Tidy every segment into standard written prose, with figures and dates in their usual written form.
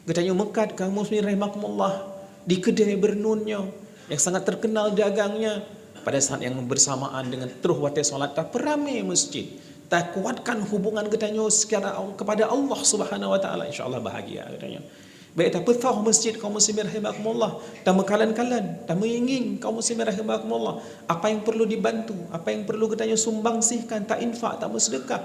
Katanya mekat kaum muslimin rahimakumullah di kedai bernunnya yang sangat terkenal dagangnya. Pada saat yang bersamaan dengan terus wate solat tak peramai masjid, tak kuatkan hubungan katanya secara kepada Allah Subhanahu wa taala, insyaallah bahagia katanya. Baik tak petah masjid kaum muslimin rahimakumullah, tak mekalan-kalan, tak mengingin kaum muslimin rahimakumullah, apa yang perlu dibantu, apa yang perlu katanya sumbangsihkan, tak infak, tak bersedekah,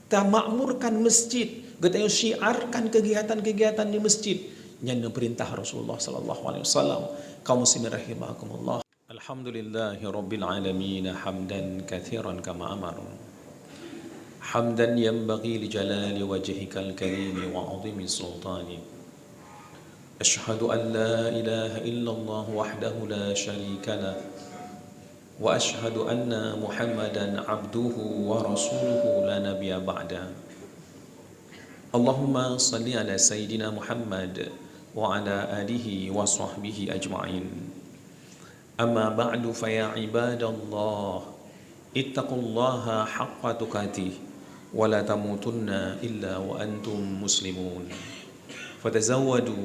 tak makmurkan masjid, katanya syiarkan kegiatan-kegiatan di masjid yang perintah Rasulullah sallallahu alaihi wasallam. Kaum muslimin rahimakumullah. Alhamdulillahi rabbil alamin hamdan katsiran kama amar. Hamdan yanbaghi li jalali wajhikal karim wa 'azimi sultani. Ashhadu an la ilaha illallah wahdahu la syarika lah. Wa ashhadu anna Muhammadan abduhu wa rasuluhu la nabiyya ba'da. Allahumma salli ala sayyidina Muhammad wa ala alihi wa sahbihi ajma'in. Amma ba'du fa ya ibadallah ittaqullaha haqqa tuqatih wa la tamutunna illa wa antum muslimun. Fatazawwadu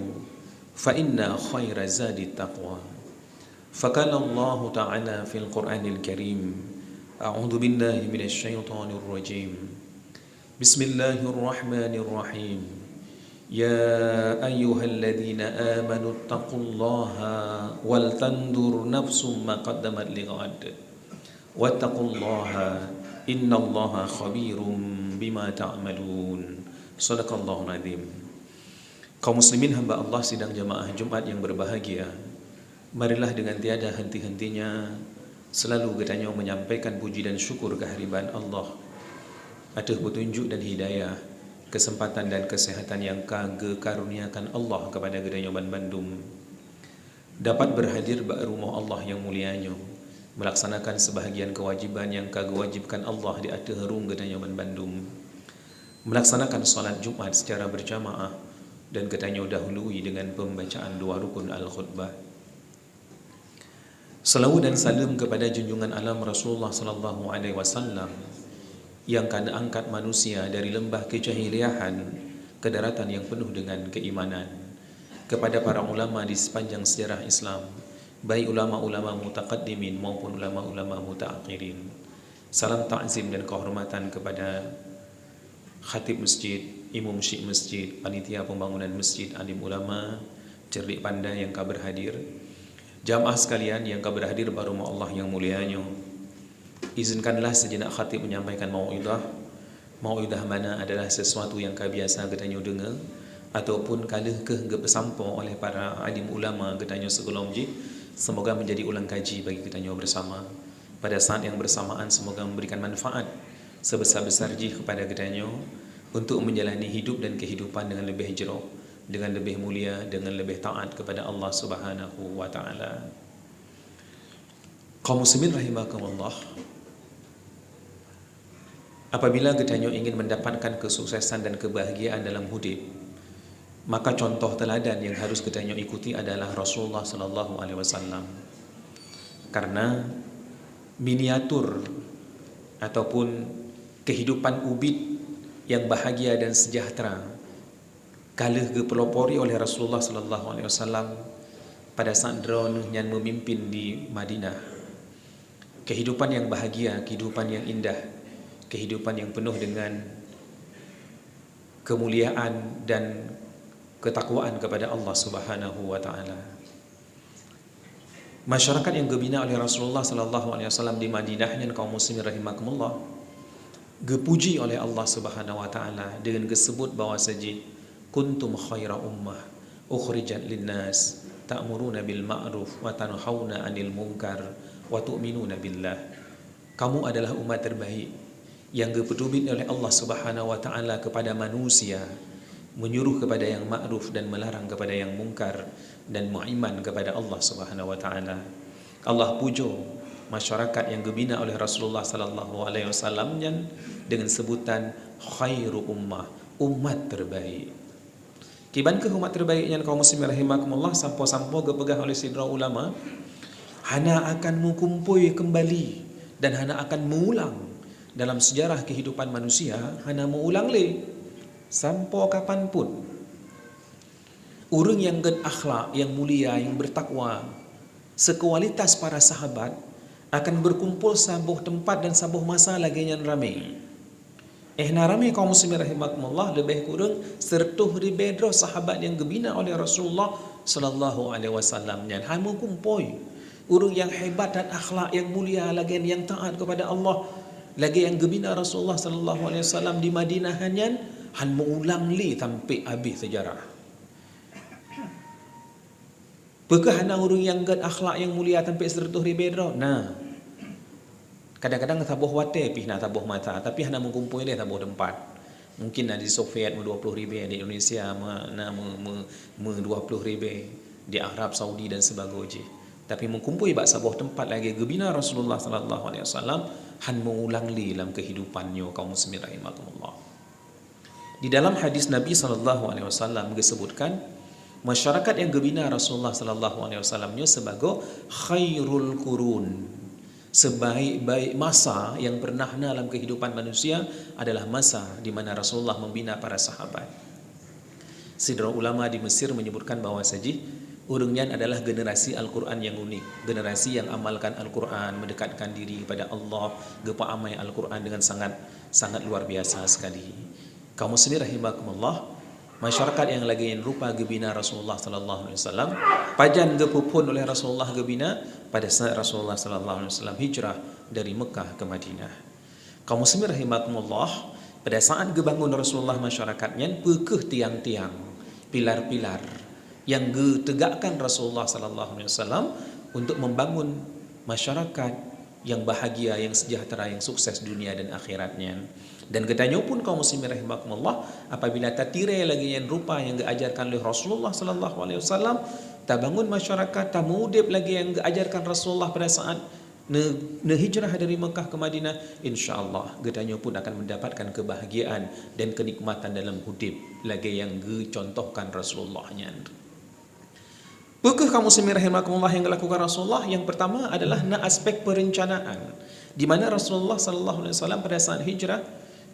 fa inna khaira zadi taqwa. Faqala Allah ta'ala fil Qur'anil Karim, a'udzu billahi minasy syaithanir rajim. Bismillahirrahmanirrahim. Ya ayyuhalladzina amanu taqullaha wal tandur nafsum ma qaddamat lighad wattaqullaha innallaha khabirum bima ta'malun. Shadaqallahul azim. Kaum muslimin hamba Allah sidang jamaah Jumat yang berbahagia, marilah dengan tiada henti-hentinya selalu katanya menyampaikan puji dan syukur kehadiran Allah atas petunjuk dan hidayah, kesempatan dan kesehatan yang kage karuniakan Allah kepada gedanya Bandung, dapat berhadir di rumah Allah yang mulianya, melaksanakan sebahagian kewajiban yang kage wajibkan Allah di atas rumah gedanya Bandung, melaksanakan salat Jumat secara berjamaah dan katanya dahului dengan pembacaan dua rukun al-khutbah. Salawat dan salam kepada junjungan alam Rasulullah sallallahu alaihi wasallam yang kana angkat manusia dari lembah kejahiliahan ke daratan yang penuh dengan keimanan, kepada para ulama di sepanjang sejarah Islam, baik ulama-ulama mutaqaddimin maupun ulama-ulama mutaakhirin. Salam ta'zim dan kehormatan kepada khatib masjid, imam syekh masjid, panitia pembangunan masjid, alim ulama, cerdik pandai yang kau berhadir, jamaah sekalian yang kau berhadir pada rumah Allah yang mulianya. Izinkanlah sejenak khatib menyampaikan mau'idah. Mau'idah mana adalah sesuatu yang kau biasa katanya dengar ataupun kala ke bersampo oleh para alim ulama katanya segolong ji, semoga menjadi ulang kaji bagi katanya bersama. Pada saat yang bersamaan semoga memberikan manfaat sebesar-besar ji kepada katanya untuk menjalani hidup dan kehidupan dengan lebih hijrah, dengan lebih mulia, dengan lebih taat kepada Allah Subhanahu wa taala. Kaum muslimin rahimakumullah, apabila katanya ingin mendapatkan kesuksesan dan kebahagiaan dalam hidup, maka contoh teladan yang harus katanya ikuti adalah Rasulullah sallallahu alaihi wasallam. Karena miniatur ataupun kehidupan ubid yang bahagia dan sejahtera kalah dipelopori oleh Rasulullah sallallahu alaihi wasallam pada saat drone yang memimpin di Madinah. Kehidupan yang bahagia, kehidupan yang indah, kehidupan yang penuh dengan kemuliaan dan ketakwaan kepada Allah Subhanahu wa taala. Masyarakat yang dibina oleh Rasulullah sallallahu alaihi wasallam di Madinah yang kaum muslimin rahimakumullah dipuji oleh Allah Subhanahu wa taala dengan disebut bahwa saja kuntum khaira ummah ukhrijat linnas ta'muruna bil ma'ruf wa tanhauna 'anil munkar wa tu'minuna billah. Kamu adalah umat terbaik yang dipeduli oleh Allah Subhanahu wa taala kepada manusia, menyuruh kepada yang ma'ruf dan melarang kepada yang mungkar, dan beriman kepada Allah Subhanahu wa taala. Allah puja masyarakat yang dibina oleh Rasulullah sallallahu alaihi wasallam dengan sebutan khairu ummah, umat terbaik. Kiban ke umat terbaiknya kaum muslimin rahimakumullah sampo-sampo gepegang oleh sidra ulama, hana akan mengumpui kembali dan hana akan mengulang dalam sejarah kehidupan manusia, hana mengulang le sampo kapanpun. Orang yang berakhlak, yang mulia, yang bertakwa, sekualitas para sahabat akan berkumpul sabuh tempat dan sabuh masa lagi yang ramai. Ramai kaum muslimin rahimakumullah, lebih kurang 100,000 sahabat yang gebina oleh Rasulullah sallallahu alaihi wasallam yang hamu kumpul. Orang yang hebat dan akhlak yang mulia lagi yang taat kepada Allah, lagi yang gebina Rasulullah sallallahu alaihi wasallam di Madinah hanyan han mengulang li sampai habis sejarah. Apakah hana orang yang akhlak yang mulia sampai 100,000? Nah, kadang-kadang tabuh wate pih nak tabuh mata, tapi hana mengkumpul dia tabuh tempat. Mungkin di Soviet 20,000, di Indonesia 20,000, di Arab Saudi dan sebagainya. Tapi mengkumpul bak sabuh tempat lagi gebina Rasulullah sallallahu alaihi wasallam han mengulang li dalam kehidupannya kaum muslimin rahimakumullah. Di dalam hadis Nabi sallallahu alaihi wasallam disebutkan masyarakat yang gebina Rasulullah sallallahu alaihi wasallamnya sebagai khairul qurun. Sebaik-baik masa yang pernah dalam kehidupan manusia adalah masa di mana Rasulullah membina para sahabat. Seorang ulama di Mesir menyebutkan bahawa orangnya adalah generasi Al-Quran yang unik, generasi yang amalkan Al-Quran, mendekatkan diri kepada Allah, gepa amai Al-Quran dengan sangat luar biasa sekali. Kaum muslimin rahimakumullah, masyarakat yang lagi yang rupa gebina Rasulullah sallallahu alaihi wasallam pajan gepupun oleh Rasulullah gebina pada saat Rasulullah sallallahu alaihi wasallam hijrah dari Mekah ke Madinah. Kaum muslimin rahimakumullah, pada saat gebangun Rasulullah masyarakatnya pekeh tiang-tiang, pilar-pilar yang ditegakkan Rasulullah sallallahu alaihi wasallam untuk membangun masyarakat yang bahagia, yang sejahtera, yang sukses dunia dan akhiratnya. Dan katanya pun kaum muslimin rahimakumullah, apabila tatire lagi yang rupa yang diajarkan oleh Rasulullah sallallahu alaihi wasallam, ta bangun masyarakat, ta mudip lagi yang diajarkan Rasulullah pada saat ne hijrah dari Mekah ke Madinah, insyaallah katanya pun akan mendapatkan kebahagiaan dan kenikmatan dalam hidup lagi yang dicontohkan Rasulullahnya. Apakah kaum muslimin rahimakumullah yang dilakukan Rasulullah? Yang pertama adalah aspek perencanaan, di mana Rasulullah sallallahu alaihi wasallam pada saat hijrah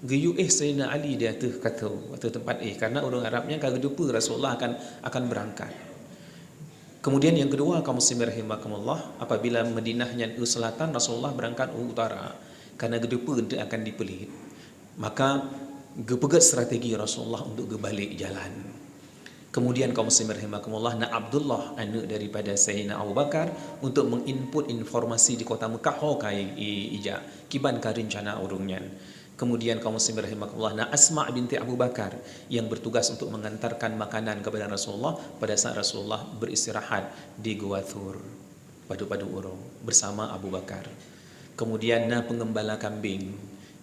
geyu Sayyidina Ali dia tu kata waktu tempat karena orang Arabnya kalau lupa Rasulullah akan berangkat. Kemudian yang kedua kaum muslimin rahimakumullah, apabila Madinahnya ke selatan, Rasulullah berangkat ke utara karena gedupa untuk akan dipelit. Maka gepegat strategi Rasulullah untuk gebalik jalan. Kemudian kaum muslimin rahimakumullah, Abdullah anak daripada Sayyidina Abu Bakar untuk menginput informasi di kota Mekah kai ija kiban ka rencana urungnya. Kemudian kaum muslimin rahimakumullah, Asma binti Abu Bakar yang bertugas untuk mengantarkan makanan kepada Rasulullah pada saat Rasulullah beristirahat di Gua Thur, padu-padu urung bersama Abu Bakar. Kemudian pengembala kambing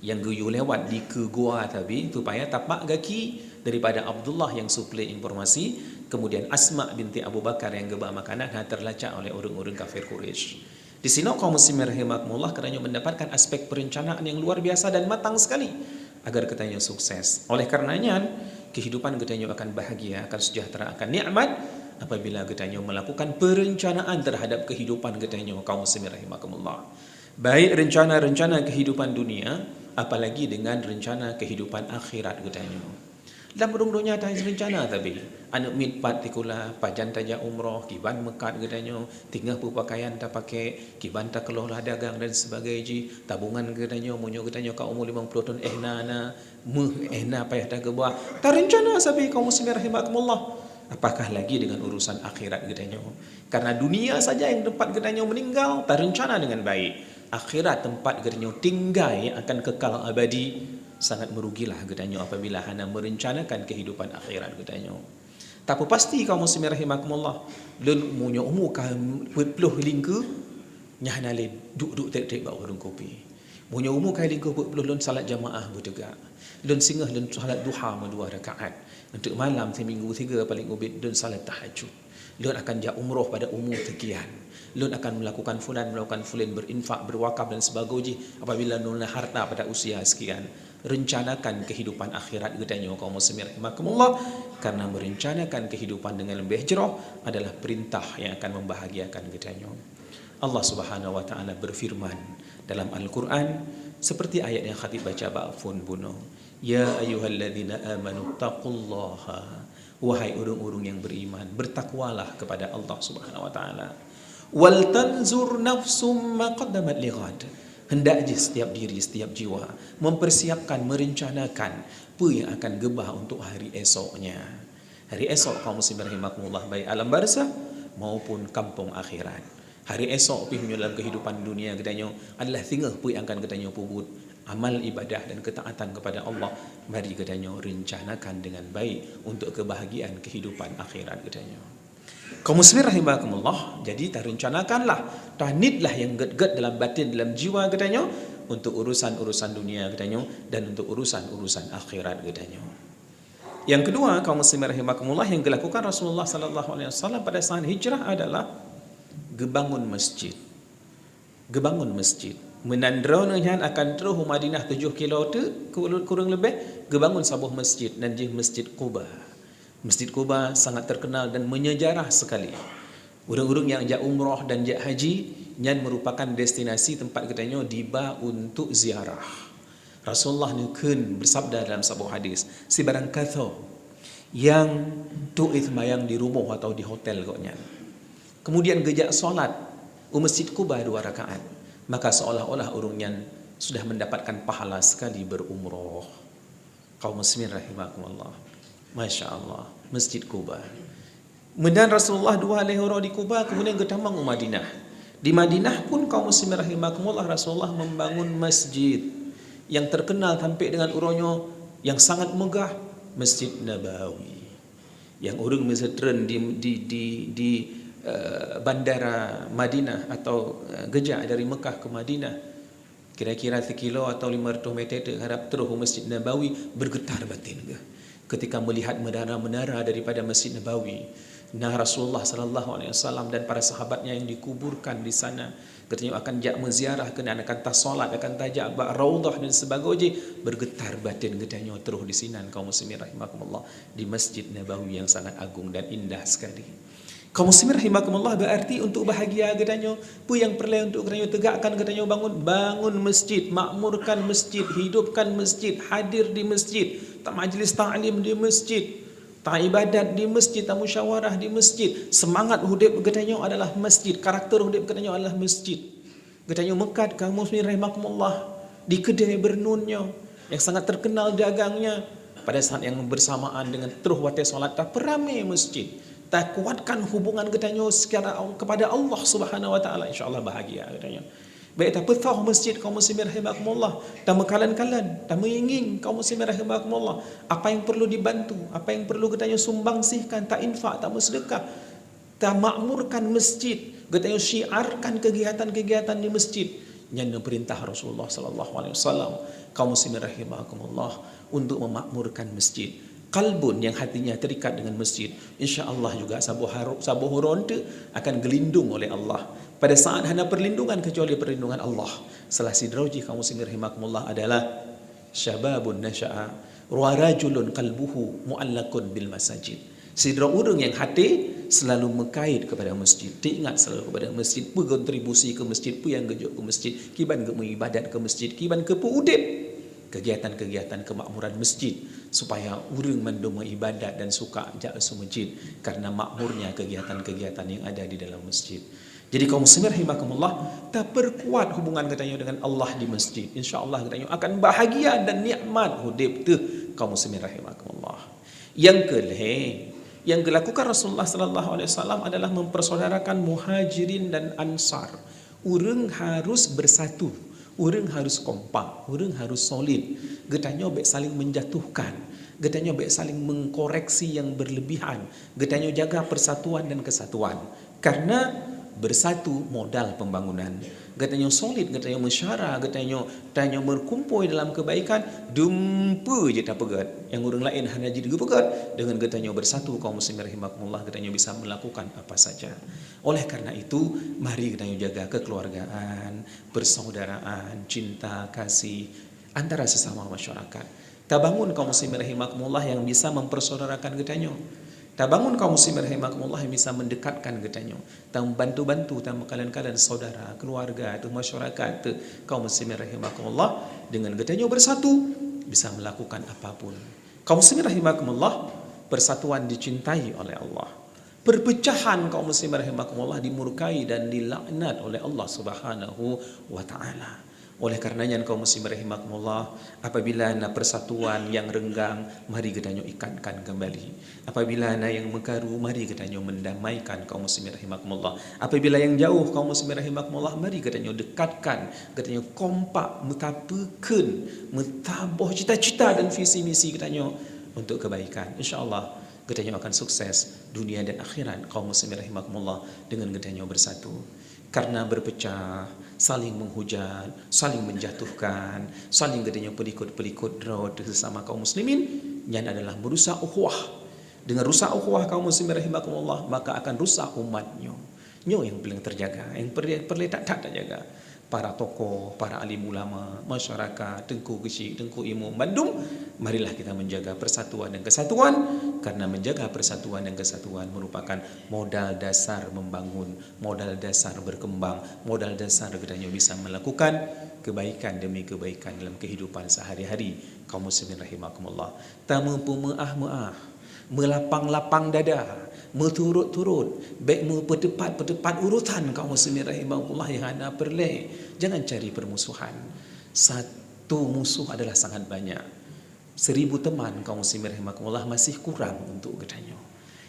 yang guyu lewat di ke gua tadi supaya tapak gaki daripada Abdullah yang suplai informasi. Kemudian Asma binti Abu Bakar yang geba makanan terlacak oleh orang-orang kafir Quraisy. Di sini kaum muslimin rahimakumullah kerana mendapatkan aspek perencanaan yang luar biasa dan matang sekali agar katanya sukses. Oleh karenanya kehidupan katanya akan bahagia, akan sejahtera, akan nikmat apabila katanya melakukan perencanaan terhadap kehidupan katanya kaum muslimin rahimakumullah. Baik rencana-rencana kehidupan dunia, apalagi dengan rencana kehidupan akhirat katanya. Dalam dunia ada rencana tapi anak mit partikular pajan taja umrah kiban mekat katanya, tinggal pakaian tak pakai, kiban tak kelola dagang dan sebagainya, tabungan katanya munyo katanya ka umur 50 tahun payah dah gebah. Tak rencana sabi kaum muslimin rahimakumullah. Apakah lagi dengan urusan akhirat katanya? Karena dunia saja yang tempat katanya meninggal, tak rencana dengan baik. Akhirat tempat katanya tinggal yang akan kekal abadi, sangat merugilah katanya apabila hana merencanakan kehidupan akhirat katanya. Tapi pasti kaum muslimin rahimakumullah, lun munyo umur ka 40 lingku nyahna le duk tek-tek bak warung kopi. Munyo umur ka lingku 40 lun salat jamaah bertegak. Lun singgah lun salat duha 2 rakaat. Untuk malam seminggu 3 paling ubit lun salat tahajud. Lun akan ja umrah pada umur sekian. Lun akan melakukan fulan berinfak, berwakaf dan sebagainya apabila lun harta pada usia sekian. Rencanakan kehidupan akhirat katanya kaum muslimin rahimakumullah, karena merencanakan kehidupan dengan lebih jerah adalah perintah yang akan membahagiakan katanya. Allah Subhanahu wa taala berfirman dalam Al-Quran seperti ayat yang khatib baca ba'fun bunuh, ya ayyuhalladzina amanu taqullaha Wahai urung-urung yang beriman, bertakwalah kepada Allah Subhanahu wa taala. Wal tanzur nafsum ma qaddamat lighad. Hendak je setiap diri, setiap jiwa mempersiapkan, merencanakan apa yang akan gebah untuk hari esoknya. Hari esok kaum muslimin rahimakumullah, baik alam barzah maupun kampung akhirat. Hari esok pergi dalam kehidupan dunia katanya adalah tinggal apa yang akan katanya pubut amal ibadah dan ketaatan kepada Allah. Mari katanya rencanakan dengan baik untuk kebahagiaan kehidupan akhirat katanya. Kaum muslimin rahimakumullah, jadi tak rencanakanlah, tanidlah yang get-get dalam batin, dalam jiwa katanya untuk urusan-urusan dunia katanya dan untuk urusan-urusan akhirat katanya. Yang kedua, kaum muslimin rahimakumullah, yang dilakukan Rasulullah sallallahu alaihi wasallam pada saat hijrah adalah gebangun masjid. Gebangun masjid. Menandronian akan terus Madinah 7 kilo tu kurang lebih, gebangun sebuah masjid dan dia Masjid Quba. Masjid Quba sangat terkenal dan menyejarah sekali. Orang-orang yang jak umrah dan jak haji yang merupakan destinasi tempat katanya diba untuk ziarah. Rasulullah nukun bersabda dalam sebuah hadis, si barang kata yang tu'ith mayang di rumah atau di hotel koknya, kemudian gejak solat Masjid Quba 2 rakaat, maka seolah-olah orang yang sudah mendapatkan pahala sekali berumrah. Kaum muslimin rahimakumullah, Masya Allah, Masjid Quba. Kemudian Rasulullah 2 lehoro di Quba, kemudian ketamang Madinah. Di Madinah pun kaum muslimin rahimakumullah, Rasulullah membangun masjid yang terkenal sampai dengan uronyo yang sangat megah, Masjid Nabawi. Yang orang mesetren di bandara Madinah atau gejak dari Mekah ke Madinah, kira-kira 1 kilo atau 500 meter terhadap terus Masjid Nabawi, bergetar batin ke ketika melihat menara-menara daripada Masjid Nabawi. Nah, Rasulullah sallallahu alaihi wasallam dan para sahabatnya yang dikuburkan di sana katanya akan jak menziarah, kena akan tas solat, akan tajak bak raudhah dan sebagainya, bergetar batin katanya terus di sinan kaum muslimin rahimakumullah di Masjid Nabawi yang sangat agung dan indah sekali. Kaum muslimin rahimakumullah, berarti untuk bahagia katanya apa yang perlu untuk katanya tegakkan katanya bangun masjid, makmurkan masjid, hidupkan masjid, hadir di masjid, tak majlis ta'lim di masjid, tak ibadat di masjid, tak musyawarah di masjid. Semangat hidup katanya adalah masjid, karakter hidup katanya adalah masjid. Katanya mekat kaum muslimin rahimakumullah di kedai bernunnya yang sangat terkenal dagangnya, pada saat yang bersamaan dengan terus waktu solat tak peramai masjid, tak kuatkan hubungan katanya secara kepada Allah Subhanahu wa taala, insyaallah bahagia katanya. Baik tak petah masjid kaum muslimin rahimakumullah, tak mekalan-kalan, tak mengingin kaum muslimin rahimakumullah, apa yang perlu dibantu, apa yang perlu katanya sumbangsihkan, tak infak, tak bersedekah, tak makmurkan masjid, katanya syiarkan kegiatan-kegiatan di masjid. Yang perintah Rasulullah sallallahu alaihi wasallam kaum muslimin rahimakumullah untuk memakmurkan masjid. Kalbun yang hatinya terikat dengan masjid, insya-Allah juga sabuh ronte akan gelindung oleh Allah. Pada saat hana perlindungan kecuali perlindungan Allah. Salah sidrauji kaum muslimin rahimakumullah adalah syababun nasya'a wa rajulun qalbuhu mu'allaqun bil masajid. Sidra orang yang hati selalu mengkait kepada masjid, diingat selalu kepada masjid, berkontribusi ke masjid, yang gejuk ke masjid, kiban ke mengibadat ke masjid, kiban ke udip kegiatan-kegiatan kemakmuran masjid, supaya orang mendoma ibadat dan suka jak ke masjid karena makmurnya kegiatan-kegiatan yang ada di dalam masjid. Jadi kaum muslimin rahimakumullah, tak perkuat hubungan katanya dengan Allah di masjid, insya-Allah katanya akan bahagia dan nikmat hidup tu kaum muslimin rahimakumullah. Yang yang dilakukan Rasulullah sallallahu alaihi wasallam adalah mempersaudarakan muhajirin dan ansar. Orang harus bersatu, orang harus kompak, orang harus solid. Getanya baik saling menjatuhkan, getanya baik saling mengkoreksi yang berlebihan, getanya jaga persatuan dan kesatuan. Karena bersatu modal pembangunan. Katanya solid, katanya mensyarah, katanya berkumpul dalam kebaikan, dumpu je tak pegat. Yang orang lain hanya jadi pegat. Dengan katanya bersatu kaum muslimin rahimakumullah, katanya bisa melakukan apa saja. Oleh karena itu, mari katanya jaga kekeluargaan, persaudaraan, cinta, kasih antara sesama masyarakat. Tak bangun kaum muslimin rahimakumullah yang bisa mempersaudarakan katanya. Tak bangun kaum muslimin rahimakumullah yang bisa mendekatkan katanya. Tak bantu-bantu, tak kalian-kalian saudara, keluarga, tu masyarakat, tu kaum muslimin rahimakumullah dengan katanya bersatu bisa melakukan apapun. Kaum muslimin rahimakumullah, persatuan dicintai oleh Allah. Perpecahan kaum muslimin rahimakumullah dimurkai dan dilaknat oleh Allah Subhanahu wa taala. Oleh karenanya kaum muslimin rahimakumullah, apabila ada persatuan yang renggang, mari kita ikatkan kembali. Apabila ada yang mengkaru, mari kita mendamaikan kaum muslimin rahimakumullah. Apabila yang jauh kaum muslimin rahimakumullah, mari kita dekatkan, kita kompak metapakeun, metaboh cita-cita dan visi misi kita untuk kebaikan. Insyaallah kita akan sukses dunia dan akhirat kaum muslimin rahimakumullah dengan kita bersatu. Karena berpecah, saling menghujat, saling menjatuhkan, saling gedenya pelikut-pelikut raut sesama kaum muslimin, yang adalah merusak ukhuwah. Dengan rusak ukhuwah kaum muslimin rahimakumullah, maka akan rusak umatnya. Nyo yang paling terjaga, yang perlu tak terjaga. Para tokoh, para alim ulama, masyarakat, tengku kecil, tengku ilmu Bandung, marilah kita menjaga persatuan dan kesatuan, karena menjaga persatuan dan kesatuan merupakan modal dasar membangun, modal dasar berkembang, modal dasar kita bisa melakukan kebaikan demi kebaikan dalam kehidupan sehari-hari kaum muslimin rahimakumullah. Tamu pumaah melapang-lapang dada, berturut-turut, baik berdepat urutan kaum muslimin rahimahullah yang ada perleh. Jangan cari permusuhan. Satu musuh adalah sangat banyak. 1000 teman kaum muslimin rahimahullah masih kurang untuk gedanya.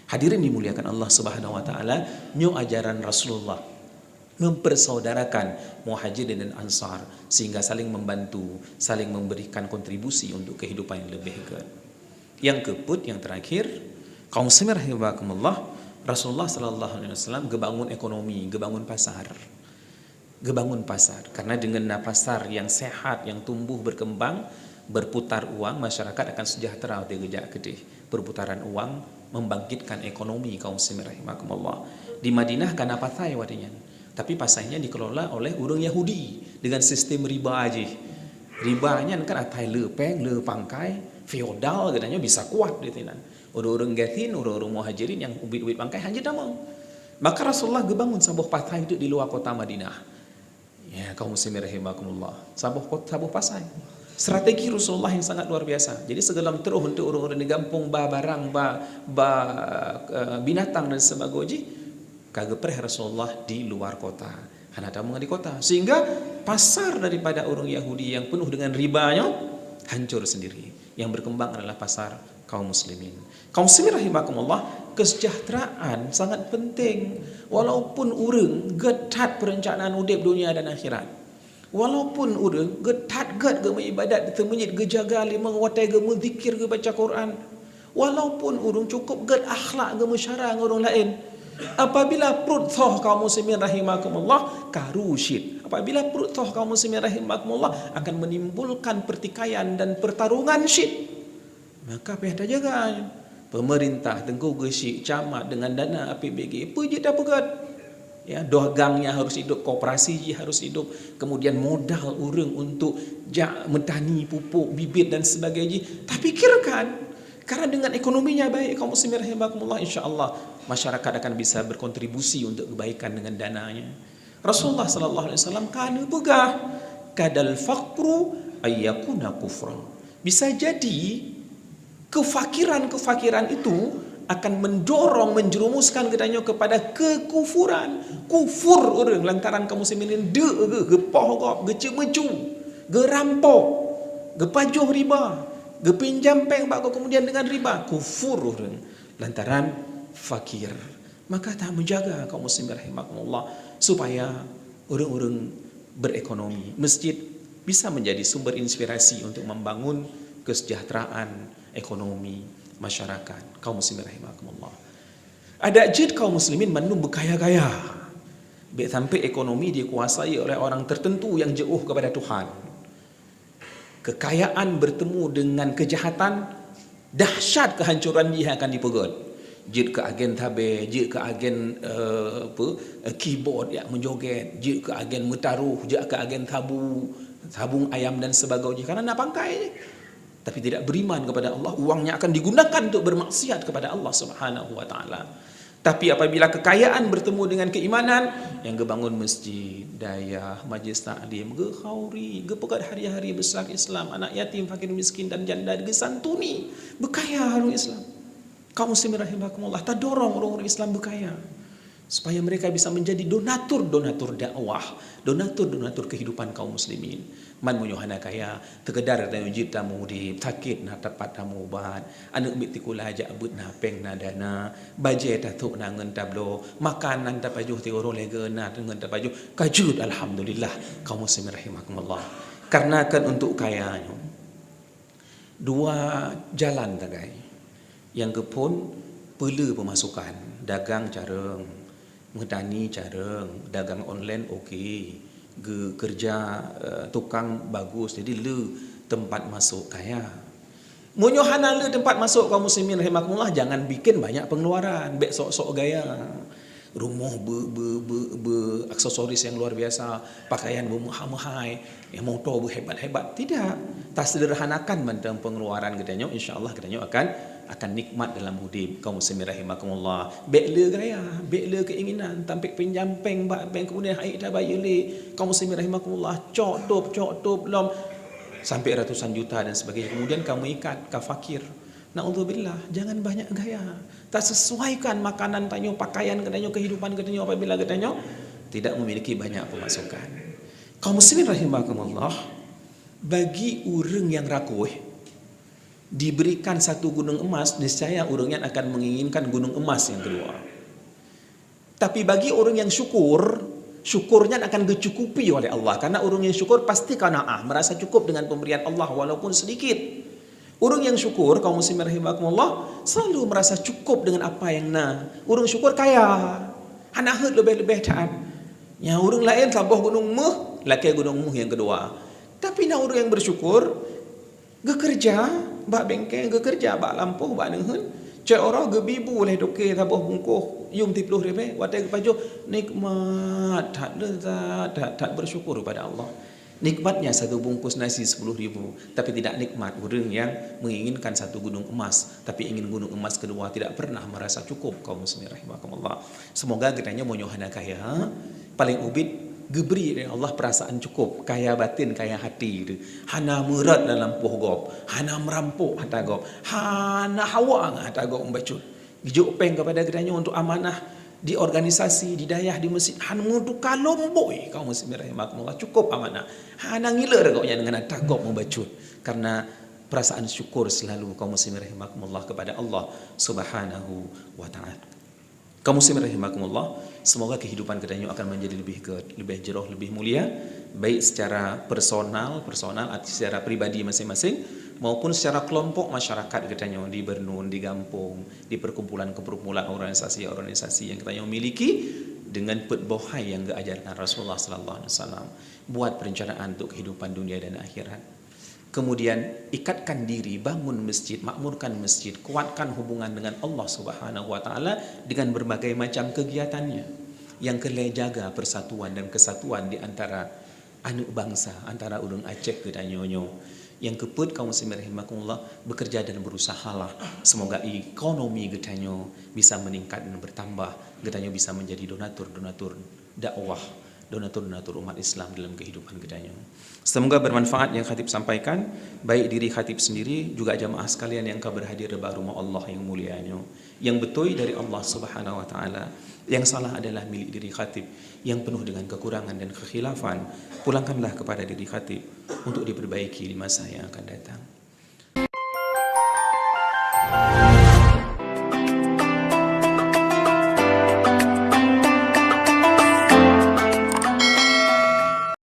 Hadirin dimuliakan Allah Subhanahu wa taala, nyo ajaran Rasulullah mempersaudarakan muhajirin dan ansar sehingga saling membantu, saling memberikan kontribusi untuk kehidupan yang lebih baik. Yang keput, yang terakhir, kaum muslimin rahimakumullah, Rasulullah sallallahu alaihi wasallam gebangun ekonomi, gebangun pasar. Gebangun pasar karena dengan pasar yang sehat, yang tumbuh berkembang, berputar uang, masyarakat akan sejahtera di gejak gede. Perputaran uang membangkitkan ekonomi kaum muslimin rahimakumullah. Di Madinah kan apa tai wadinya. Tapi pasarnya dikelola oleh orang Yahudi dengan sistem riba aja. Ribanya kan atai lepeng, le pangkai, feodal katanya bisa kuat di sana. Orang-orang gatin, orang-orang muhajirin yang ubit-ubit pangkai hanya damang. Maka Rasulullah gebangun sabuh pasar itu di luar kota Madinah. Ya, kaum muslimin rahimakumullah. Sabuh pasar. Strategi Rasulullah yang sangat luar biasa. Jadi segelam terus untuk orang-orang di kampung barang, binatang dan sebagainya, kagepreh Rasulullah di luar kota. Hanya tamu di kota. Sehingga pasar daripada orang Yahudi yang penuh dengan ribanya hancur sendiri. Yang berkembang adalah pasar kaum muslimin. Kaum muslimin rahimakumullah, kesejahteraan sangat penting. Walaupun urang getat perencanaan udip dunia dan akhirat. Walaupun urang getat ge ibadat di masjid, ge jaga 5 waktu, ge zikir, ge baca Quran. Walaupun urang cukup ge akhlak, ge mesyara dengan orang lain. Apabila perut thoh kaum muslimin rahimakumullah karusyid. Apabila perut thoh kaum muslimin rahimakumullah akan menimbulkan pertikaian dan pertarungan syid. Maka pihak jaga pemerintah tengku gesik camat dengan dana APBG puji tak pegat. Ya, dagangnya harus hidup, koperasi harus hidup, kemudian modal urang untuk mentani pupuk, bibit dan sebagainya. Tak fikirkan. Karena dengan ekonominya baik kaum muslimin rahimakumullah, insyaallah masyarakat akan bisa berkontribusi untuk kebaikan dengan dananya. Rasulullah sallallahu alaihi wasallam kana begah kadal faqru ayyakuna kufra. Bisa jadi kefakiran itu akan mendorong, menjerumuskan katanya kepada kekufuran. Kufur orang lantaran kaum muslimin ge poh ge cemecu, ge rampok, ge pajuh riba, gepinjam peng bak kemudian dengan riba, kufur orang lantaran fakir. Maka tak menjaga kaum muslimin rahimakumullah supaya orang-orang berekonomi. Masjid bisa menjadi sumber inspirasi untuk membangun kesejahteraan ekonomi masyarakat kaum muslimin rahimakumullah. Ada jid kaum muslimin mandum berkaya-kaya. Baik sampai ekonomi dikuasai oleh orang tertentu yang jauh kepada Tuhan. Kekayaan bertemu dengan kejahatan, dahsyat kehancuran dia akan dipegot. Jid ke agen tabe, jid ke agen keyboard yang menjoget, jid ke agen metaruh, jid ke agen tabung ayam dan sebagainya. Karena nak pangkai, tapi tidak beriman kepada Allah, uangnya akan digunakan untuk bermaksiat kepada Allah Subhanahu wa taala. Tapi apabila kekayaan bertemu dengan keimanan, yang gebangun masjid, dayah, majlis taklim, ge khauri, ge pegat hari-hari besar Islam, anak yatim, fakir miskin dan janda ge santuni, berkaya harum Islam. Kaum muslimin rahimakumullah, kita dorong orang-orang Islam berkaya supaya mereka bisa menjadi donatur dakwah, donatur kehidupan kaum muslimin. Man munyohana kaya terkedar dan wujud tamu di sakit na tepat tamu ubat anak bitikula aja abut na peng na dana baje tatuk na ngen tablo makanan tapajuh ti oro lega na ngen tapajuh kajud alhamdulillah kaum muslimin rahimakumullah. Karena kan untuk kayanya dua jalan tagai yang kepun perlu pemasukan dagang careng ngedani careng dagang online okey kerja tukang bagus jadi le tempat masuk kaya munyohana le tempat masuk kaum muslimin rahimakumullah jangan bikin banyak pengeluaran bek sok-sok gaya rumah aksesoris yang luar biasa pakaian bermahal-mahal yang motor berhebat-hebat tidak tak sederhanakan dalam pengeluaran katanya insyaallah katanya akan nikmat dalam hidup kaum muslimin rahimakumullah bekle gaya bekle keinginan tampik pinjampeng bak bank kemudian haid dah bayar le kaum muslimin rahimakumullah cok top lom sampai ratusan juta dan sebagainya kemudian kamu ikat ka fakir naudzubillah jangan banyak gaya tak sesuaikan makanan tanyo pakaian katanya kehidupan katanya apabila katanya tidak memiliki banyak pemasukan kaum muslimin rahimakumullah bagi orang yang rakuh diberikan satu gunung emas, niscaya orangnya akan menginginkan gunung emas yang kedua. Tapi bagi orang yang syukur, syukurnya akan dicukupi oleh Allah. Karena orang yang syukur pasti qanaah, merasa cukup dengan pemberian Allah walaupun sedikit. Orang yang syukur, kaum muslimin rahimakumullah, selalu merasa cukup dengan apa yang orang syukur kaya. Anak hut lebih-lebih taat. Yang orang lain sabah gunung muh, laki gunung muh yang kedua. Tapi orang yang bersyukur, gekerja bak bengkel gekerja bak lampuh bak nehun cek orang gebibu boleh doke tabuh bungkuh yung 30 ribu watai paju nikmat tak bersyukur kepada Allah nikmatnya satu bungkus nasi 10.000 tapi tidak nikmat orang yang menginginkan satu gunung emas tapi ingin gunung emas kedua tidak pernah merasa cukup kaum muslimin rahimakumullah semoga kitanya monyohana kaya paling ubid geberi dari Allah perasaan cukup kaya batin kaya hati gitu. Hana merat dalam pohgop hana merampok hata gop hana hawa hata gop membacut gijuk peng kepada gedanya untuk amanah di organisasi di dayah di masjid hana untuk kalomboi kaum muslimin rahimakumullah cukup amanah hana ngiler kau dengan hata gop membacut karena perasaan syukur selalu kaum muslimin rahimakumullah kepada Allah Subhanahu wa taala. Kaum muslimin rahimakumullah, semoga kehidupan kita akan menjadi lebih jauh lebih mulia, baik secara personal secara pribadi masing-masing maupun secara kelompok masyarakat kita di Bernun, di Gampung, di perkumpulan organisasi yang kita miliki dengan petbohai yang diajarkan Rasulullah sallallahu alaihi wasallam. Buat perencanaan untuk kehidupan dunia dan akhirat. Kemudian ikatkan diri, bangun masjid, makmurkan masjid, kuatkan hubungan dengan Allah Subhanahu wa taala dengan berbagai macam kegiatannya yang kelai jaga persatuan dan kesatuan di antara anak bangsa, antara urang Aceh ke Nyonyo. Yang keput kaum muslimin rahimakumullah bekerja dan berusahalah semoga ekonomi getanyo bisa meningkat dan bertambah, getanyo bisa menjadi donatur dakwah, donatur umat Islam dalam kehidupan getanyo. Semoga bermanfaat yang khatib sampaikan, baik diri khatib sendiri juga jamaah sekalian yang berhadir di rumah Allah yang mulianya. Yang betul dari Allah Subhanahu wa taala, yang salah adalah milik diri khatib, yang penuh dengan kekurangan dan kekhilafan, pulangkanlah kepada diri khatib untuk diperbaiki di masa yang akan datang.